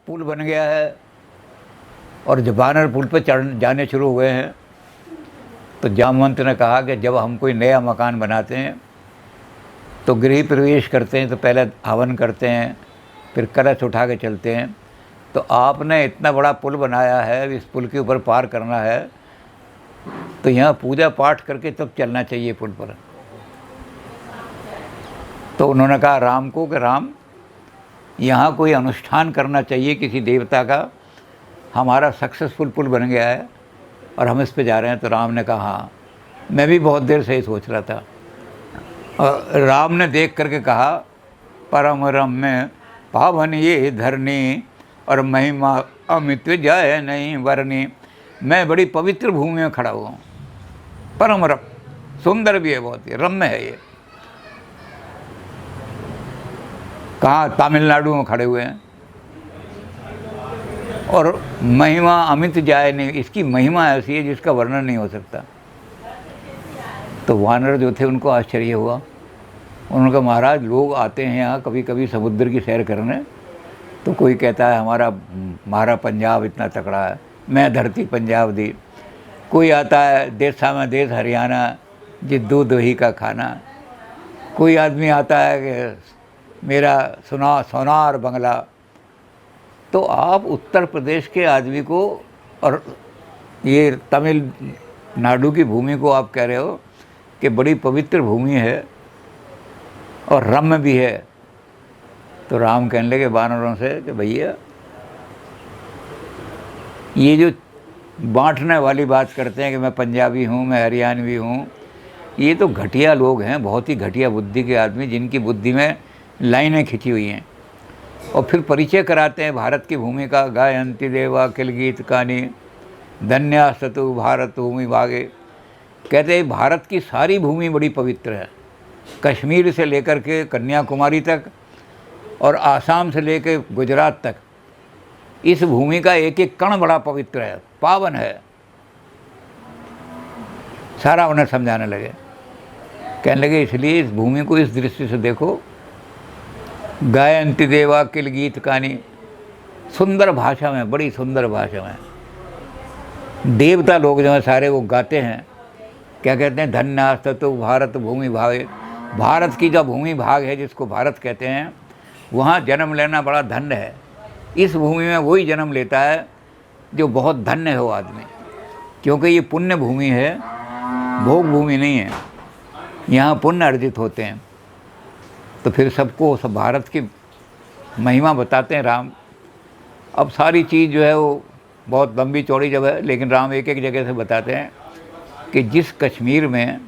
पुल बन गया है और जब वानर पुल पर चढ़ जाने शुरू हुए हैं तो जामवंत ने कहा कि जब हम कोई नया मकान बनाते हैं तो गृह प्रवेश करते हैं तो पहले हवन करते हैं, फिर कलश उठा के चलते हैं। तो आपने इतना बड़ा पुल बनाया है, इस पुल के ऊपर पार करना है तो यहाँ पूजा पाठ करके तब चलना चाहिए पुल पर। तो उन्होंने कहा राम को कि राम, यहाँ कोई अनुष्ठान करना चाहिए किसी देवता का, हमारा सक्सेसफुल पुल बन गया है और हम इस पे जा रहे हैं। तो राम ने कहा हाँ, मैं भी बहुत देर से ही सोच रहा था। और राम ने देख करके कहा परम रम्य पावन ये धरनी और महिमा अमित जाए नहीं वरनी। मैं बड़ी पवित्र भूमि में खड़ा हुआ हूँ, परम सुंदर भी है, बहुत ही रम्य है ये। कहाँ? तमिलनाडु में खड़े हुए हैं। और महिमा अमित जाए नहीं, इसकी महिमा ऐसी है जिसका वर्णन नहीं हो सकता। तो वानर जो थे उनको आश्चर्य हुआ। उन्होंने कहा महाराज, लोग आते हैं यहाँ कभी कभी समुद्र की सैर करने, तो कोई कहता है हमारा पंजाब इतना तकड़ा है, मैं धरती पंजाब दी। कोई आता है देशा में देश हरियाणा, जिद्दू दही का खाना। कोई आदमी आता है कि मेरा सोनार बंगला। तो आप उत्तर प्रदेश के आदमी को और ये तमिलनाडु की भूमि को आप कह रहे हो कि बड़ी पवित्र भूमि है और रम्य भी है। तो राम कहने लगे वानरों से कि भैया, ये जो बांटने वाली बात करते हैं कि मैं पंजाबी हूँ, मैं हरियाणवी हूँ, ये तो घटिया लोग हैं, बहुत ही घटिया बुद्धि के आदमी, जिनकी बुद्धि में लाइनें खिंची हुई हैं। और फिर परिचय कराते हैं भारत की भूमि का, गायंती देवा किल गीत कानी धन्यास्तु भारत भूमि भागे। कहते हैं भारत की सारी भूमि बड़ी पवित्र है, कश्मीर से लेकर के कन्याकुमारी तक और आसाम से लेकर गुजरात तक, इस भूमि का एक एक कण बड़ा पवित्र है, पावन है। सारा उन्हें समझाने लगे। कहने लगे इसलिए इस भूमि को इस दृष्टि से देखो, गायंती देवा किल गीत कानी, सुंदर भाषा में, बड़ी सुंदर भाषा में देवता लोग जो हैं सारे वो गाते हैं। क्या कहते हैं? धन्यास्तु भारत भूमि भावे। भारत की जो भूमि भाग है जिसको भारत कहते हैं, वहाँ जन्म लेना बड़ा धन्य है। इस भूमि में वही जन्म लेता है जो बहुत धन्य हो आदमी, क्योंकि ये पुण्य भूमि है, भोग भूमि नहीं है। यहाँ पुण्य अर्जित होते हैं। तो फिर सबको सब भारत की महिमा बताते हैं राम। अब सारी चीज़ जो है वो बहुत लंबी चौड़ी जब है, लेकिन राम एक एक जगह से बताते हैं कि जिस कश्मीर में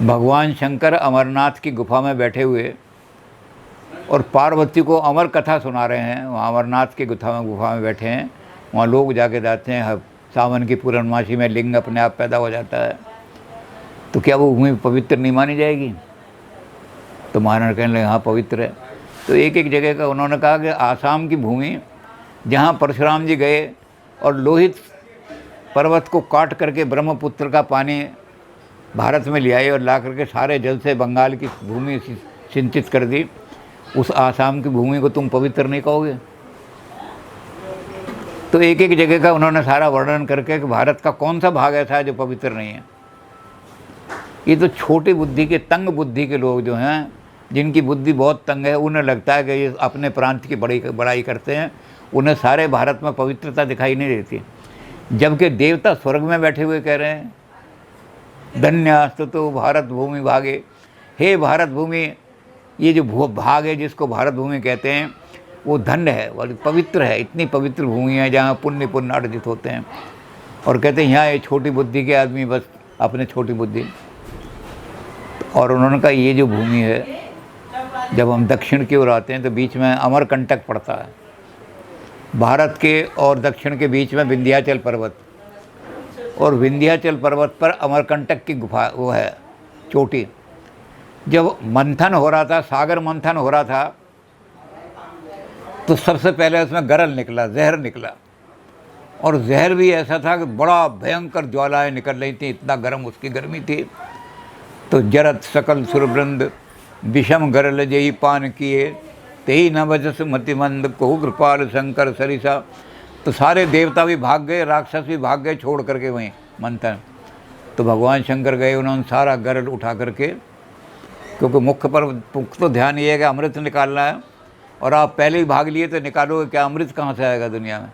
भगवान शंकर अमरनाथ की गुफा में बैठे हुए और पार्वती को अमर कथा सुना रहे हैं, वहाँ अमरनाथ की गुफा में बैठे हैं, वहाँ लोग जाके जाते हैं। सावन की पूर्णमासी में लिंग अपने आप पैदा हो जाता है। तो क्या वो भूमि पवित्र नहीं मानी जाएगी? तो महाराज कहने लगे हाँ पवित्र है। तो एक एक जगह का उन्होंने कहा कि आसाम की भूमि जहाँ परशुराम जी गए और लोहित पर्वत को काट करके ब्रह्मपुत्र का पानी भारत में ले आए और ला करके सारे जल से बंगाल की भूमि सिंचित कर दी, उस आसाम की भूमि को तुम पवित्र नहीं कहोगे? तो एक एक जगह का उन्होंने सारा वर्णन करके कि भारत का कौन सा भाग ऐसा है जो पवित्र नहीं है। ये तो छोटी बुद्धि के, तंग बुद्धि के लोग जो हैं, जिनकी बुद्धि बहुत तंग है, उन्हें लगता है कि ये अपने प्रांत की बड़ाई करते हैं, उन्हें सारे भारत में पवित्रता दिखाई नहीं देती। जबकि देवता स्वर्ग में बैठे हुए कह रहे हैं धन्यास्तु भारत भूमि भागे। हे भारत भूमि, ये जो भाग है जिसको भारत भूमि कहते हैं, वो धन्य है, वो पवित्र है। इतनी पवित्र भूमि है जहाँ पुण्य अर्जित होते हैं। और कहते हैं यहाँ ये छोटी बुद्धि के आदमी बस अपने छोटी बुद्धि। और उन्होंने कहा ये जो भूमि है, जब हम दक्षिण की ओर आते हैं तो बीच में अमरकंटक पड़ता है। भारत के और दक्षिण के बीच में विंध्याचल पर्वत, और विंध्याचल पर्वत पर अमरकंटक की गुफा वो है चोटी। जब मंथन हो रहा था, सागर मंथन हो रहा था, तो सबसे पहले उसमें गरल निकला, जहर निकला। और जहर भी ऐसा था कि बड़ा भयंकर ज्वालाएँ निकल रही थी, इतना गर्म उसकी गर्मी थी। तो जरत सकल सुरवृंद विषम गरल जई पान किए, तेई न बजस मतिमंद को कृपाल शंकर सरिसा। तो सारे देवता भी भाग गए, राक्षस भी भाग गए छोड़ करके वहीं मंथन। तो भगवान शंकर गए, उन्होंने सारा गरल उठा करके, क्योंकि मुख्य तो ध्यान ये है कि अमृत निकालना है, और आप पहले ही भाग लिए तो निकालोगे क्या, अमृत कहाँ से आएगा दुनिया में।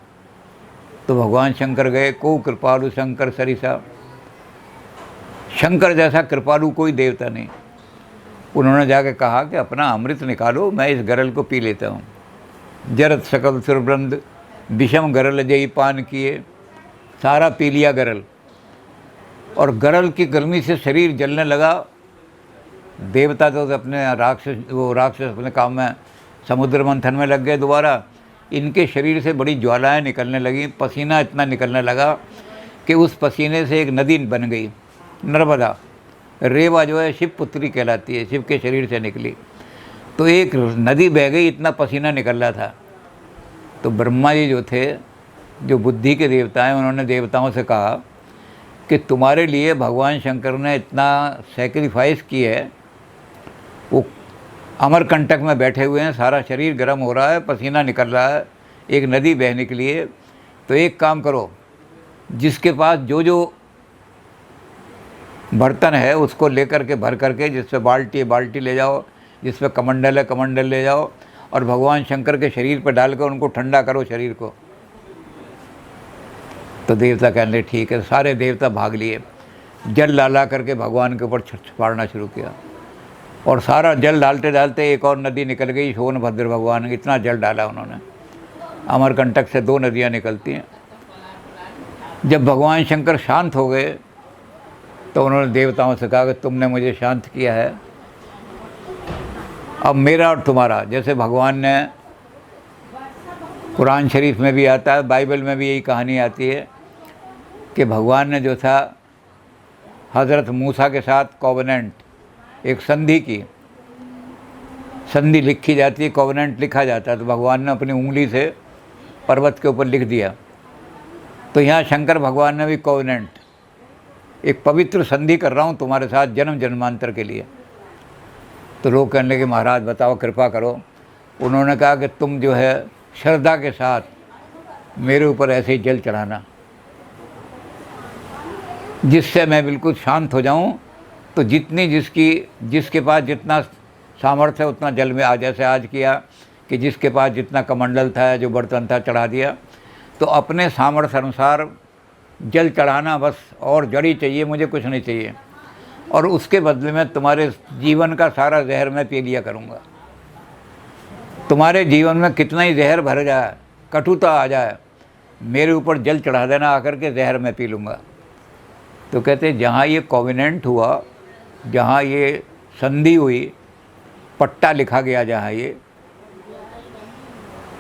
तो भगवान शंकर गए, को कृपालु शंकर सरिसा। शंकर जैसा कृपालु कोई देवता नहीं। उन्होंने जाके कहा कि अपना अमृत निकालो, मैं इस गरल को पी लेता हूँ। जरत सकल सुरब्रंद विषम गरल जई पान किए। सारा पी लिया गरल, और गरल की गर्मी से शरीर जलने लगा। देवता तो अपने राक्षस अपने काम में समुद्र मंथन में लग गए दोबारा। इनके शरीर से बड़ी ज्वालाएं निकलने लगी, पसीना इतना निकलने लगा कि उस पसीने से एक नदी बन गई, नर्मदा। रेवा जो है शिव पुत्री कहलाती है, शिव के शरीर से निकली। तो एक नदी बह गई, इतना पसीना निकल रहा था। तो ब्रह्मा जी जो थे, जो बुद्धि के देवता हैं, उन्होंने देवताओं से कहा कि तुम्हारे लिए भगवान शंकर ने इतना सेक्रीफाइस की है, वो अमरकंटक में बैठे हुए हैं, सारा शरीर गर्म हो रहा है, पसीना निकल रहा है, एक नदी बहने के लिए। तो एक काम करो, जिसके पास जो जो बर्तन है उसको लेकर के भर करके, जिस पे बाल्टी है बाल्टी ले जाओ, जिस पे कमंडल है कमंडल ले जाओ, और भगवान शंकर के शरीर पर डालकर उनको ठंडा करो शरीर को। तो देवता कहने लगे ठीक है। सारे देवता भाग लिए, जल डाला करके भगवान के ऊपर छटपटाना शुरू किया, और सारा जल डालते डालते एक और नदी निकल गई, सोनभद्र भगवान ने इतना जल डाला उन्होंने। अमरकंटक से 2 नदियाँ निकलती हैं। जब भगवान शंकर शांत हो गए तो उन्होंने देवताओं से कहा कि तुमने मुझे शांत किया है, अब मेरा और तुम्हारा, जैसे भगवान ने, कुरान शरीफ में भी आता है, बाइबल में भी यही कहानी आती है कि भगवान ने जो था हज़रत मूसा के साथ कॉवेनेंट, एक संधि की, संधि लिखी जाती है, कॉवेनेंट लिखा जाता है। तो भगवान ने अपनी उंगली से पर्वत के ऊपर लिख दिया। तो यहाँ शंकर भगवान ने भी कॉवेनेंट, एक पवित्र संधि कर रहा हूँ तुम्हारे साथ जन्म जन्मांतर के लिए। तो लोग कहने लगे महाराज बताओ, कृपा करो। उन्होंने कहा कि तुम जो है श्रद्धा के साथ मेरे ऊपर ऐसे ही जल चढ़ाना, जिससे मैं बिल्कुल शांत हो जाऊं। तो जिसके पास जितना सामर्थ्य है उतना जल में जैसे आज किया कि जिसके पास जितना कमंडल था, जो बर्तन था, चढ़ा दिया। तो अपने सामर्थ्य अनुसार जल चढ़ाना बस, और जड़ी चाहिए, मुझे कुछ नहीं चाहिए। और उसके बदले में तुम्हारे जीवन का सारा जहर मैं पी लिया करूँगा। तुम्हारे जीवन में कितना ही जहर भर जाए, कटुता आ जाए, मेरे ऊपर जल चढ़ा देना आकर के, जहर मैं पी लूँगा। तो कहते जहाँ ये कॉवेनेंट हुआ, जहाँ ये संधि हुई, पट्टा लिखा गया जहाँ ये,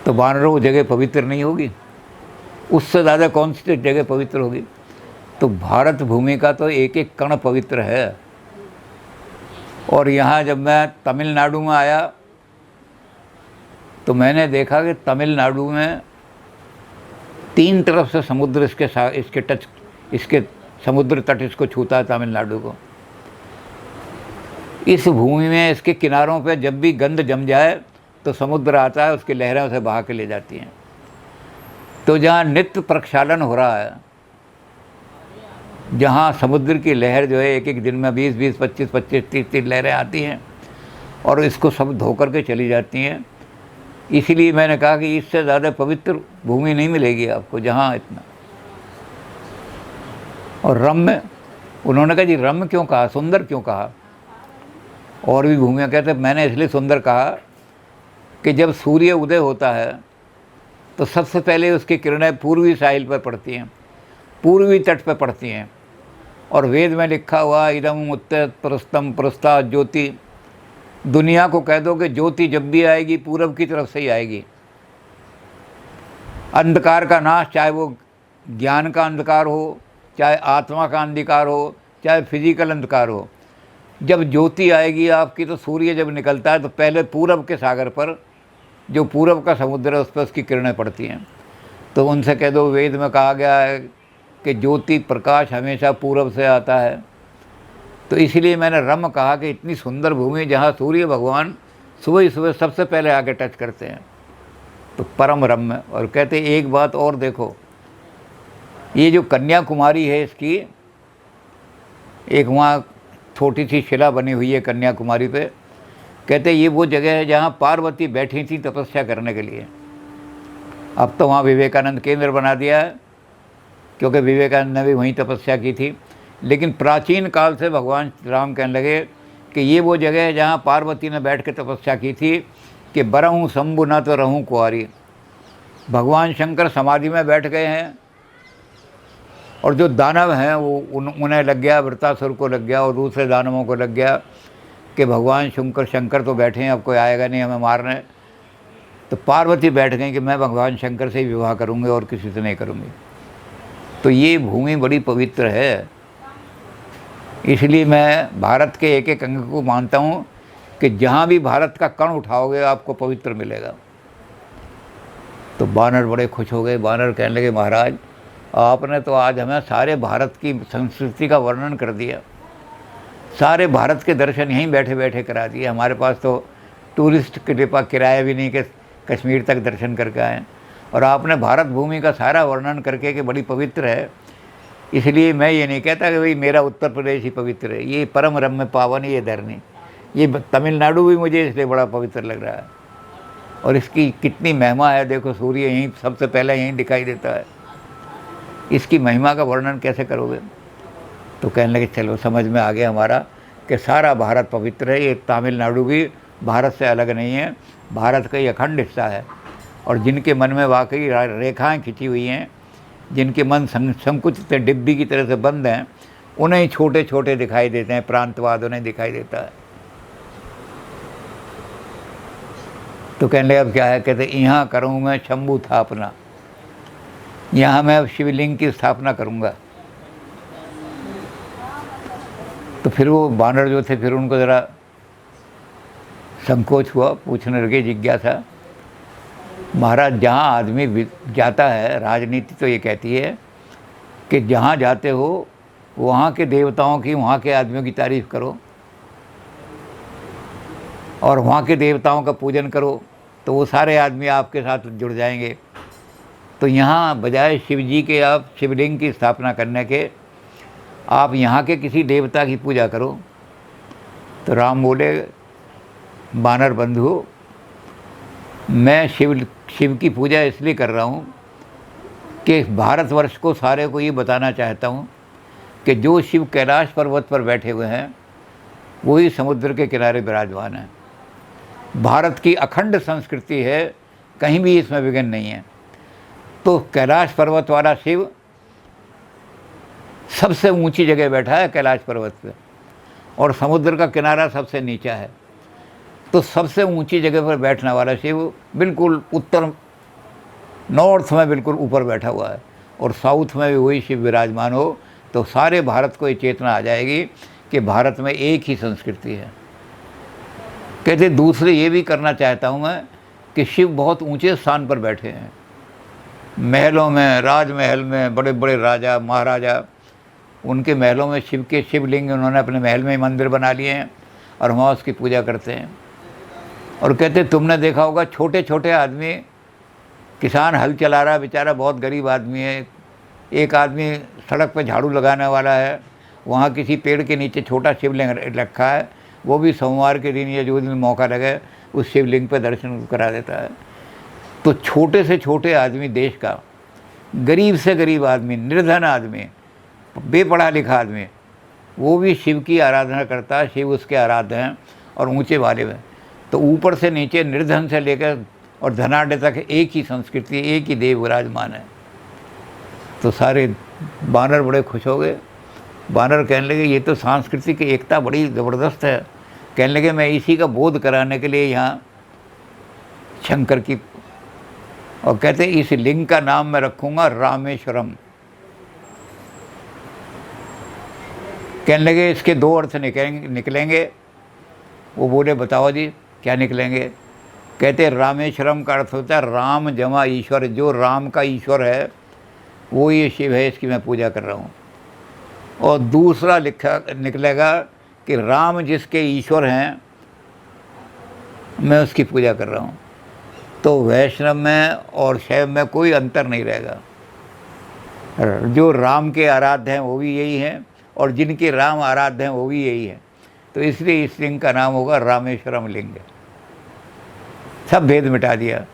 तो वानरों को जगह पवित्र नहीं होगी, उससे ज़्यादा कौन सी जगह पवित्र होगी। तो भारत भूमि का तो एक एक कण पवित्र है। और यहाँ जब मैं तमिलनाडु में आया तो मैंने देखा कि तमिलनाडु में 3 तरफ से समुद्र इसके समुद्र तट इसको छूता है, तमिलनाडु को। इस भूमि में इसके किनारों पे जब भी गंद जम जाए तो समुद्र आता है, उसकी लहरें उसे बहा के ले जाती हैं। तो जहाँ नित्य प्रक्षालन हो रहा है, जहाँ समुद्र की लहर जो है एक एक दिन में 20-20, 25-25, 30-30 लहरें आती हैं और इसको सब धो करके चली जाती हैं। इसीलिए मैंने कहा कि इससे ज़्यादा पवित्र भूमि नहीं मिलेगी आपको, जहाँ इतना। और रम्य, उन्होंने कहा जी रम्य क्यों कहा, सुंदर क्यों कहा। और भी भूमियाँ कहते हैं मैंने इसलिए सुंदर कहा कि जब सूर्य उदय होता है तो सबसे पहले उसकी किरणें पूर्वी साहिल पर पड़ती हैं, पूर्वी तट पर पड़ती हैं। और वेद में लिखा हुआ इदम उत्तर प्रस्तम प्रस्ता ज्योति, दुनिया को कह दो कि ज्योति जब भी आएगी पूरब की तरफ से ही आएगी। अंधकार का नाश, चाहे वो ज्ञान का अंधकार हो, चाहे आत्मा का अंधकार हो, चाहे फिजिकल अंधकार हो, जब ज्योति आएगी आपकी, तो सूर्य जब निकलता है तो पहले पूरब के सागर पर, जो पूरब का समुद्र है, उस पर उसकी किरणें पड़ती हैं। तो उनसे कह दो वेद में कहा गया है कि ज्योति प्रकाश हमेशा पूरब से आता है। तो इसीलिए मैंने रम कहा कि इतनी सुंदर भूमि जहाँ सूर्य भगवान सुबह ही सुबह सबसे पहले आके टच करते हैं। तो परम रम्य। और कहते एक बात और देखो, ये जो कन्याकुमारी है इसकी एक वहाँ छोटी सी शिला बनी हुई है कन्याकुमारी पे। कहते ये वो जगह है जहाँ पार्वती बैठी थी तपस्या करने के लिए। अब तो वहाँ विवेकानंद केंद्र बना दिया है, क्योंकि विवेकानंद ने भी वहीं तपस्या की थी। लेकिन प्राचीन काल से भगवान राम कहने लगे कि ये वो जगह है जहाँ पार्वती ने बैठ के तपस्या की थी कि बरहूँ शंभु न तो रहूँ कुंवारी। भगवान शंकर समाधि में बैठ गए हैं और जो दानव हैं वो उन्हें लग गया, वृत्तासुर को लग गया और दूसरे दानवों को लग गया कि भगवान शंकर तो बैठे हैं, अब कोई आएगा नहीं हमें मारने। तो पार्वती बैठ गई कि मैं भगवान शंकर से ही विवाह करूँगी और किसी से नहीं करूँगी। तो ये भूमि बड़ी पवित्र है, इसलिए मैं भारत के एक एक अंग को मानता हूँ कि जहाँ भी भारत का कण उठाओगे आपको पवित्र मिलेगा। तो बानर बड़े खुश हो गए। बानर कहने लगे महाराज आपने तो आज हमें सारे भारत की संस्कृति का वर्णन कर दिया, सारे भारत के दर्शन यहीं बैठे बैठे करा दिए। हमारे पास तो टूरिस्ट के लिए किराया भी नहीं कि कश्मीर तक दर्शन करके आएँ, और आपने भारत भूमि का सारा वर्णन करके कि बड़ी पवित्र है। इसलिए मैं ये नहीं कहता कि भाई मेरा उत्तर प्रदेश ही पवित्र है, ये परम रम्य पावन ये धरनी, ये तमिलनाडु भी मुझे इसलिए बड़ा पवित्र लग रहा है। और इसकी कितनी महिमा है, देखो सूर्य यहीं सबसे पहले यहीं दिखाई देता है, इसकी महिमा का वर्णन कैसे करोगे। तो कहने लगे चलो समझ में आ गया हमारा कि सारा भारत पवित्र है, ये तमिलनाडु भी भारत से अलग नहीं है, भारत का ही अखंड हिस्सा है। और जिनके मन में वाकई रेखाएं खिंची हुई हैं, जिनके मन संकुचित डिब्बी की तरह से बंद हैं, उन्हें छोटे छोटे दिखाई देते हैं, प्रांतवाद उन्हें दिखाई देता है। तो कहने लगे अब क्या है, कहते यहाँ करूँ मैं शंभु स्थापना, यहाँ मैं अब शिवलिंग की स्थापना करूँगा। तो फिर वो बानर जो थे फिर उनको ज़रा संकोच हुआ, पूछने लगे जिज्ञासा, महाराज जहाँ आदमी जाता है, राजनीति तो ये कहती है कि जहाँ जाते हो वहाँ के देवताओं की, वहाँ के आदमियों की तारीफ़ करो और वहाँ के देवताओं का पूजन करो, तो वो सारे आदमी आपके साथ जुड़ जाएंगे। तो यहाँ बजाय शिव जी के आप शिवलिंग की स्थापना करने के, आप यहाँ के किसी देवता की पूजा करो। तो राम बोले बानर बंधु, मैं शिव की पूजा इसलिए कर रहा हूँ कि भारतवर्ष को सारे को ये बताना चाहता हूँ कि जो शिव कैलाश पर्वत पर बैठे हुए हैं वही समुद्र के किनारे विराजमान हैं। भारत की अखंड संस्कृति है, कहीं भी इसमें विघ्न नहीं है। तो कैलाश पर्वत वाला शिव सबसे ऊंची जगह बैठा है कैलाश पर्वत पे, और समुद्र का किनारा सबसे नीचा है। तो सबसे ऊंची जगह पर बैठने वाला शिव बिल्कुल उत्तर नॉर्थ में बिल्कुल ऊपर बैठा हुआ है, और साउथ में भी वही शिव विराजमान हो, तो सारे भारत को ये चेतना आ जाएगी कि भारत में एक ही संस्कृति है। कहते दूसरे ये भी करना चाहता हूँ मैं कि शिव बहुत ऊंचे स्थान पर बैठे हैं, महलों में, राजमहल में, बड़े बड़े राजा महाराजा, उनके महलों में शिव के शिवलिंग उन्होंने अपने महल में मंदिर बना लिए हैं और वहाँ उसकी पूजा करते हैं। और कहते तुमने देखा होगा छोटे छोटे आदमी, किसान हल चला रहा है बेचारा, बहुत गरीब आदमी है, एक आदमी सड़क पर झाड़ू लगाने वाला है, वहाँ किसी पेड़ के नीचे छोटा शिवलिंग रखा है, वो भी सोमवार के दिन या जो दिन मौका लगे उस शिवलिंग पर दर्शन करा देता है। तो छोटे से छोटे आदमी, देश का गरीब से गरीब आदमी, निर्धन आदमी, बेपढ़ा लिखा आदमी, वो भी शिव की आराधना करता है, शिव उसके आराध्य हैं और ऊंचे वाले हैं। तो ऊपर से नीचे, निर्धन से लेकर और धनाढ़ तक एक ही संस्कृति, एक ही देव विराजमान है। तो सारे बानर बड़े खुश हो गए। बानर कहने लगे ये तो सांस्कृतिक एकता बड़ी ज़बरदस्त है। कहने लगे मैं इसी का बोध कराने के लिए यहाँ शंकर की, और कहते इस लिंग का नाम मैं रखूँगा रामेश्वरम। कहने लगे इसके दो अर्थ निकलेंगे। वो बोले बताओ जी क्या निकलेंगे। कहते रामेश्वरम का अर्थ होता है राम जमा ईश्वर, जो राम का ईश्वर है वो ये शिव है, इसकी मैं पूजा कर रहा हूँ। और दूसरा निकलेगा कि राम जिसके ईश्वर हैं मैं उसकी पूजा कर रहा हूँ। तो वैष्णव में और शैव में कोई अंतर नहीं रहेगा। जो राम के आराध्य हैं वो भी यही हैं, और जिनके राम आराध्य हैं वो भी यही हैं। तो इसलिए इस लिंग का नाम होगा रामेश्वरम लिंग। सब भेद मिटा दिया,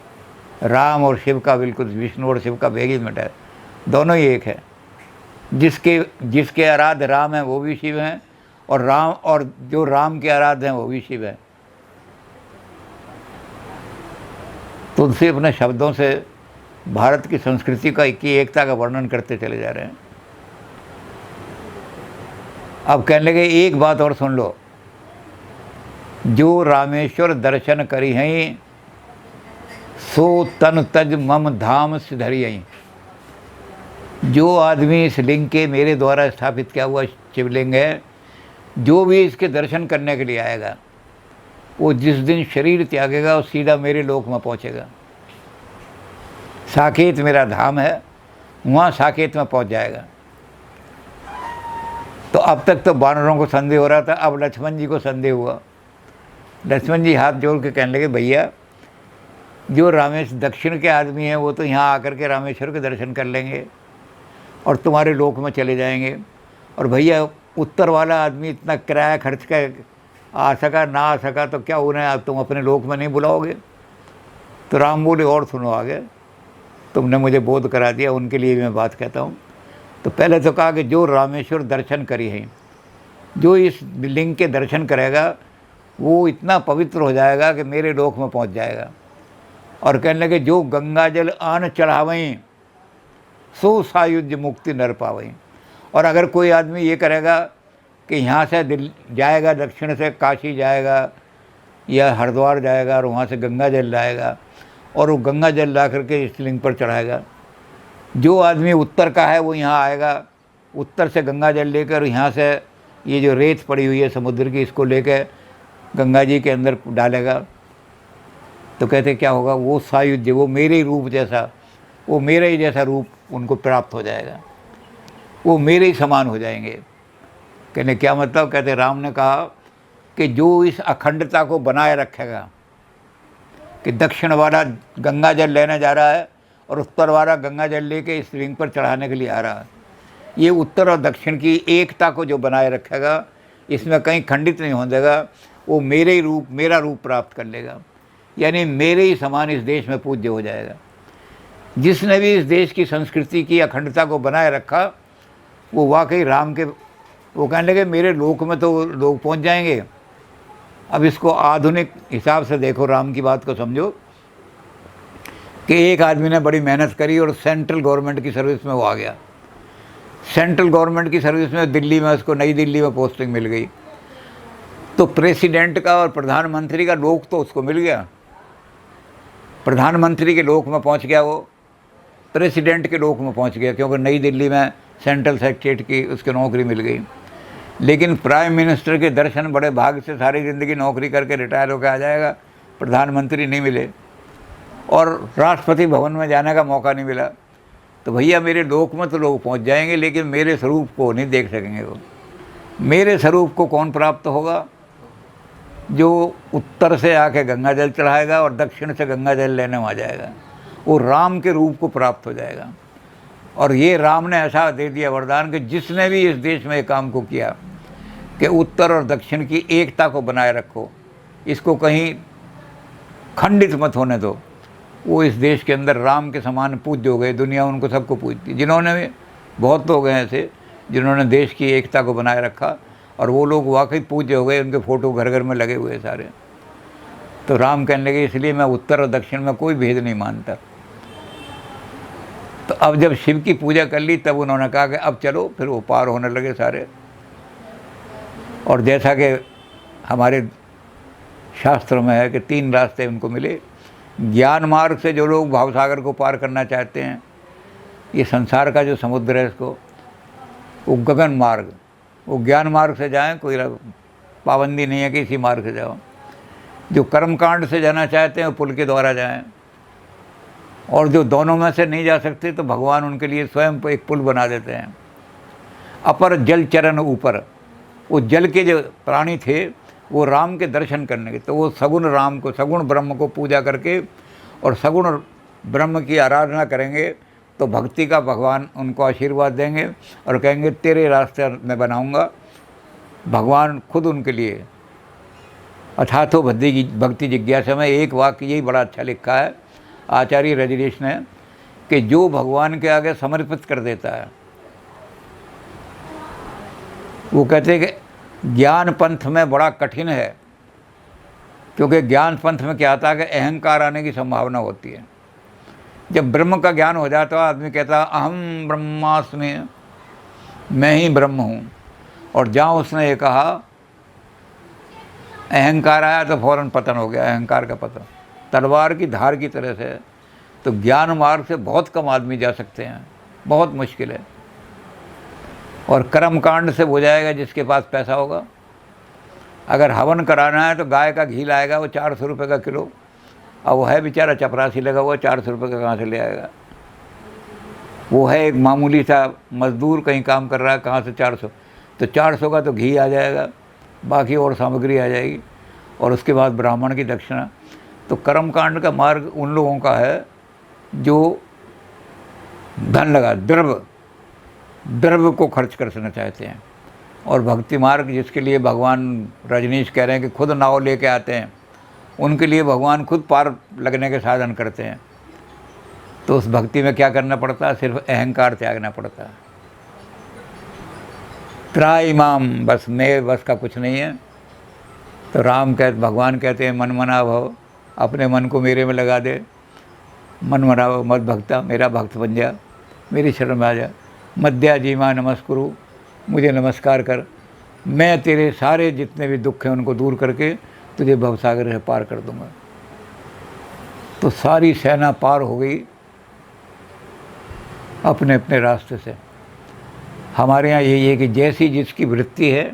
राम और शिव का, बिल्कुल विष्णु और शिव का भेद ही मिटा, दोनों ही एक है। जिसके आराध्य राम हैं वो भी शिव हैं, और जो राम के आराध्य हैं वो भी शिव हैं। तुलसी अपने शब्दों से भारत की संस्कृति की एकता का वर्णन करते चले जा रहे हैं। अब कहने लगे एक बात और सुन लो, जो रामेश्वर दर्शन करी हैं सो तन तज मम धाम सिधरियई। जो आदमी इस लिंग के मेरे द्वारा स्थापित किया हुआ शिवलिंग है, जो भी इसके दर्शन करने के लिए आएगा, वो जिस दिन शरीर त्यागेगा वो सीधा मेरे लोक में पहुंचेगा। साकेत मेरा धाम है, वहाँ साकेत में पहुंच जाएगा। तो अब तक तो वानरों को संदेह हो रहा था, अब लक्ष्मण जी को संदेह हुआ। लक्ष्मण जी हाथ जोड़ के कहने लगे, भैया जो दक्षिण के आदमी हैं वो तो यहाँ आकर के रामेश्वर के दर्शन कर लेंगे और तुम्हारे लोक में चले जाएंगे, और भैया उत्तर वाला आदमी इतना किराया खर्च कर आ सका ना आ सका तो क्या उन्हें अब तुम अपने लोक में नहीं बुलाओगे? तो राम बोले, और सुनो आगे, तुमने मुझे बोध करा दिया, उनके लिए भी मैं बात कहता हूँ। तो पहले तो कहा कि जो रामेश्वर दर्शन करी हैं, जो इस लिंग के दर्शन करेगा वो इतना पवित्र हो जाएगा कि मेरे लोक में पहुँच जाएगा। और कहने लगे, जो गंगा जल आन चढ़ावें सो सायुज्य मुक्ति नर पावें। और अगर कोई आदमी ये करेगा कि यहाँ से जाएगा, दक्षिण से काशी जाएगा या हरिद्वार जाएगा और वहाँ से गंगा जल लाएगा और वो गंगा जल ला करके इस लिंग पर चढ़ाएगा। जो आदमी उत्तर का है वो यहाँ आएगा, उत्तर से गंगा जल लेकर यहाँ से ये जो रेत पड़ी हुई है समुद्र की, इसको लेकर गंगा जी के अंदर डालेगा। तो कहते क्या होगा? वो सायुज्य, वो मेरे रूप जैसा, वो मेरे ही जैसा रूप उनको प्राप्त हो जाएगा, वो मेरे ही समान हो जाएंगे। कहने क्या मतलब? कहते राम ने कहा कि जो इस अखंडता को बनाए रखेगा कि दक्षिण वाला गंगा जल लेने जा रहा है और उत्तर वाला गंगा जल लेके इस लिंग पर चढ़ाने के लिए आ रहा है, ये उत्तर और दक्षिण की एकता को जो बनाए रखेगा, इसमें कहीं खंडित नहीं हो देगा, वो मेरे ही रूप, मेरा रूप प्राप्त कर लेगा, यानी मेरे ही समान इस देश में पूज्य हो जाएगा। जिसने भी इस देश की संस्कृति की अखंडता को बनाए रखा वो वाकई राम के, वो कहने लगे मेरे लोक में तो लोग पहुंच जाएंगे। अब इसको आधुनिक हिसाब से देखो, राम की बात को समझो कि एक आदमी ने बड़ी मेहनत करी और सेंट्रल गवर्नमेंट की सर्विस में वो आ गया। सेंट्रल गवर्नमेंट की सर्विस में दिल्ली में उसको, नई दिल्ली में पोस्टिंग मिल गई। तो प्रेसिडेंट का और प्रधानमंत्री का लोक तो उसको मिल गया, प्रधानमंत्री के लोक में पहुंच गया, वो प्रेसिडेंट के लोक में पहुंच गया, क्योंकि नई दिल्ली में सेंट्रल सेक्रेटरीट की उसको नौकरी मिल गई। लेकिन प्राइम मिनिस्टर के दर्शन बड़े भाग से, सारी ज़िंदगी नौकरी करके रिटायर होकर आ जाएगा, प्रधानमंत्री नहीं मिले और राष्ट्रपति भवन में जाने का मौका नहीं मिला। तो भैया मेरे लोक में तो लोग पहुंच जाएंगे, लेकिन मेरे स्वरूप को नहीं देख सकेंगे। वो मेरे स्वरूप को कौन प्राप्त होगा? जो उत्तर से आके गंगा जल चढ़ाएगा और दक्षिण से गंगा जल लेने वहाँ जाएगा, वो राम के रूप को प्राप्त हो जाएगा। और ये राम ने ऐसा दे दिया वरदान कि जिसने भी इस देश में एक काम को किया कि उत्तर और दक्षिण की एकता को बनाए रखो, इसको कहीं खंडित मत होने दो, वो इस देश के अंदर राम के समान पूज्य हो गए। दुनिया उनको सबको पूजती। जिन्होंने भी, बहुत लोग हैं ऐसे जिन्होंने देश की एकता को बनाए रखा और वो लोग वाकई पूज्य हो गए, उनके फ़ोटो घर घर में लगे हुए सारे। तो राम कहने लगे इसलिए मैं उत्तर और दक्षिण में कोई भेद नहीं मानता। तो अब जब शिव की पूजा कर ली तब उन्होंने कहा कि अब चलो, फिर वो पार होने लगे सारे। और जैसा कि हमारे शास्त्रों में है कि 3 रास्ते उनको मिले। ज्ञान मार्ग से जो लोग भावसागर को पार करना चाहते हैं, ये संसार का जो समुद्र है इसको, वो गगन मार्ग, वो ज्ञान मार्ग से जाएं, कोई पाबंदी नहीं है कि इसी मार्ग से जाओ। जो कर्मकांड से जाना चाहते हैं वो पुल के द्वारा जाएं, और जो दोनों में से नहीं जा सकते तो भगवान उनके लिए स्वयं एक पुल बना देते हैं। अपर जल चरण ऊपर, वो जल के जो प्राणी थे वो राम के दर्शन करने के। तो वो सगुण राम को, सगुण ब्रह्म को पूजा करके और सगुण ब्रह्म की आराधना करेंगे तो भक्ति का भगवान उनको आशीर्वाद देंगे और कहेंगे तेरे रास्ते मैं बनाऊंगा। भगवान खुद उनके लिए अथातो भक्ति जिज्ञासा में एक वाक्य यही बड़ा अच्छा लिखा है आचार्य रजनीश ने कि जो भगवान के आगे समर्पित कर देता है, वो कहते हैं कि ज्ञान पंथ में बड़ा कठिन है, क्योंकि ज्ञान पंथ में क्या आता है कि अहंकार आने की संभावना होती है। जब ब्रह्म का ज्ञान हो जाता है आदमी कहता है अहम ब्रह्मास्मि, मैं ही ब्रह्म हूँ। और जहाँ उसने ये कहा अहंकार आया तो फौरन पतन हो गया, अहंकार का पतन तलवार की धार की तरह से। तो ज्ञान मार्ग से बहुत कम आदमी जा सकते हैं, बहुत मुश्किल है। और कर्म कांड से हो जाएगा जिसके पास पैसा होगा। अगर हवन कराना है तो गाय का घी लाएगा वो 400 रुपये का किलो, अब वो है बेचारा चपरासी लगा हुआ, 400 रुपये का कहाँ से ले आएगा। वो है एक मामूली सा मजदूर कहीं काम कर रहा है, कहाँ से 400, तो 400 का तो घी आ जाएगा, बाकी और सामग्री आ जाएगी और उसके बाद ब्राह्मण की दक्षिणा। तो कर्मकांड का मार्ग उन लोगों का है जो धन लगा, द्रव्य को खर्च करना चाहते हैं। और भक्ति मार्ग जिसके लिए भगवान रजनीश कह रहे हैं कि खुद नाव लेके आते हैं, उनके लिए भगवान खुद पार लगने के साधन करते हैं। तो उस भक्ति में क्या करना पड़ता है, सिर्फ अहंकार त्यागना पड़ता है। त्राय इमाम, बस मैं बस का कुछ नहीं है। तो भगवान कहते हैं मन मना भव, अपने मन को मेरे में लगा दे, मन मना भव मत भक्ता, मेरा भक्त बन जा, मेरी शरण में आ जा। मध्या जीमा नमस्कुरु, मुझे नमस्कार कर, मैं तेरे सारे जितने भी दुख हैं उनको दूर करके तुझे भवसागर से पार कर दूंगा। तो सारी सेना पार हो गई अपने अपने रास्ते से। हमारे यहाँ यही है कि जैसी जिसकी वृत्ति है,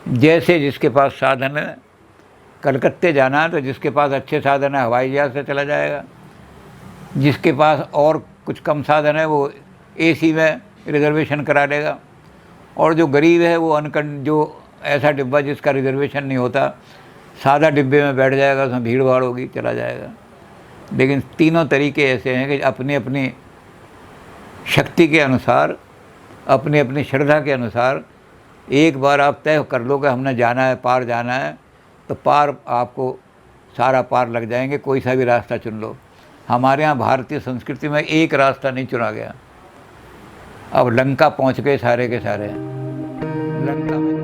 जैसे जिसके पास साधन है, कलकत्ते जाना है तो जिसके पास अच्छे साधन है हवाई जहाज़ से चला जाएगा, जिसके पास और कुछ कम साधन है वो एसी में रिजर्वेशन करा लेगा, और जो गरीब है वो जो ऐसा डिब्बा जिसका रिजर्वेशन नहीं होता, सादा डिब्बे में बैठ जाएगा, उसमें भीड़ भाड़ होगी, चला जाएगा। लेकिन तीनों तरीके ऐसे हैं कि अपनी अपनी शक्ति के अनुसार, अपनी अपनी श्रद्धा के अनुसार एक बार आप तय कर लो कि हमने जाना है, पार जाना है, तो पार आपको सारा पार लग जाएंगे। कोई सा भी रास्ता चुन लो। हमारे यहाँ भारतीय संस्कृति में एक रास्ता नहीं चुना गया। अब लंका पहुँच गए सारे के सारे, लंका में